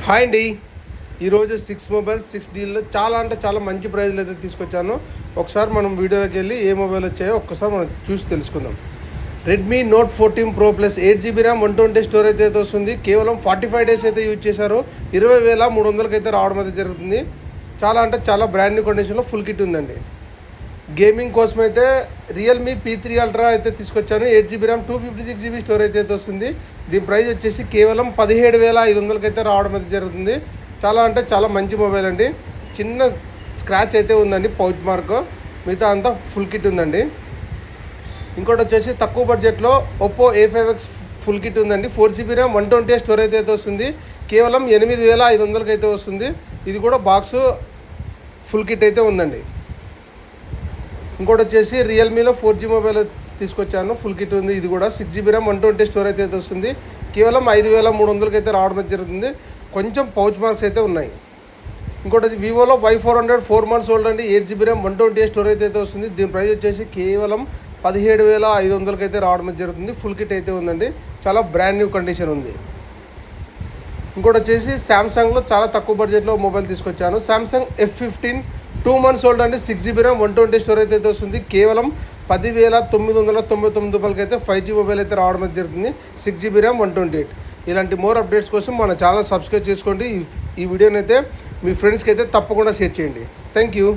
Hi అండి. ఈరోజు 6 mobiles 6 డీల్లో చాలా అంటే చాలా మంచి ప్రైజ్లు అయితే తీసుకొచ్చాను. ఒకసారి మనం వీడియోలోకి వెళ్ళి ఏ మొబైల్ వచ్చాయో ఒక్కసారి మనం చూసి తెలుసుకుందాం. Redmi note 14 pro plus 8GB RAM 120 storage అయితే వస్తుంది. కేవలం 45 డేస్ అయితే యూజ్ చేశారు. 20,300కి అయితే రావడం అయితే జరుగుతుంది. చాలా అంటే చాలా బ్రాండ్ న్యూ కండిషన్లో ఫుల్ కిట్ ఉందండి. గేమింగ్ కోసం అయితే రియల్మీ P3 అల్ట్రా అయితే తీసుకొచ్చాను. 8GB ర్యామ్ 256GB స్టోరేజ్ అయితే వస్తుంది. దీని ప్రైస్ వచ్చేసి కేవలం 17,500కి అయితే రావడం అయితే జరుగుతుంది. చాలా అంటే చాలా మంచి మొబైల్ అండి. చిన్న స్క్రాచ్ అయితే ఉందండి, పౌచ్ మార్క్. మిగతా అంతా ఫుల్ కిట్ ఉందండి. ఇంకోటి వచ్చేసి తక్కువ బడ్జెట్లో ఒప్పో A5X ఫుల్ కిట్ ఉందండి. 4GB ర్యామ్ 120 స్టోరేజ్ అయితే వస్తుంది. కేవలం 8,500కి అయితే వస్తుంది. ఇది కూడా బాక్స్ ఫుల్ కిట్ అయితే ఉందండి. ఇంకోటి వచ్చేసి రియల్మీలో 4G మొబైల్ తీసుకొచ్చాను, ఫుల్ కిట్ ఉంది. ఇది కూడా 6GB ర్యామ్ 120 స్టోరేజ్ అయితే వస్తుంది. కేవలం 5,300కి అయితే రావడం జరుగుతుంది. కొంచెం పౌచ్ మార్క్స్ అయితే ఉన్నాయి. ఇంకోటి వివోలో Y400 4 months ఓల్డ్ అండి. 8GB ర్యామ్ 120 స్టోరేజ్ అయితే వస్తుంది. దీని ప్రైస్ వచ్చేసి కేవలం 17,500కి అయితే రావడం జరుగుతుంది. ఫుల్ కిట్ అయితే ఉందండి. చాలా బ్రాండ్ న్యూ కండిషన్ ఉంది. ఇంకోటి వచ్చేసి శాంసంగ్లో చాలా తక్కువ బడ్జెట్లో మొబైల్ తీసుకొచ్చాను. శాంసంగ్ F15 2 months ఓల్డ్ అండి. 6GB ర్యామ్ 120 స్టోరేజ్ అయితే వస్తుంది. కేవలం 10,999 రూపాయలకి అయితే 5G మొబైల్ అయితే రావడం జరుగుతుంది. 6GB RAM 128. ఇలాంటి మోర్ అప్డేట్స్ కోసం మన ఛానల్ సబ్స్క్రైబ్ చేసుకోండి. ఈ వీడియోని అయితే మీ ఫ్రెండ్స్కి అయితే తప్పకుండా షేర్ చేయండి. Thank you.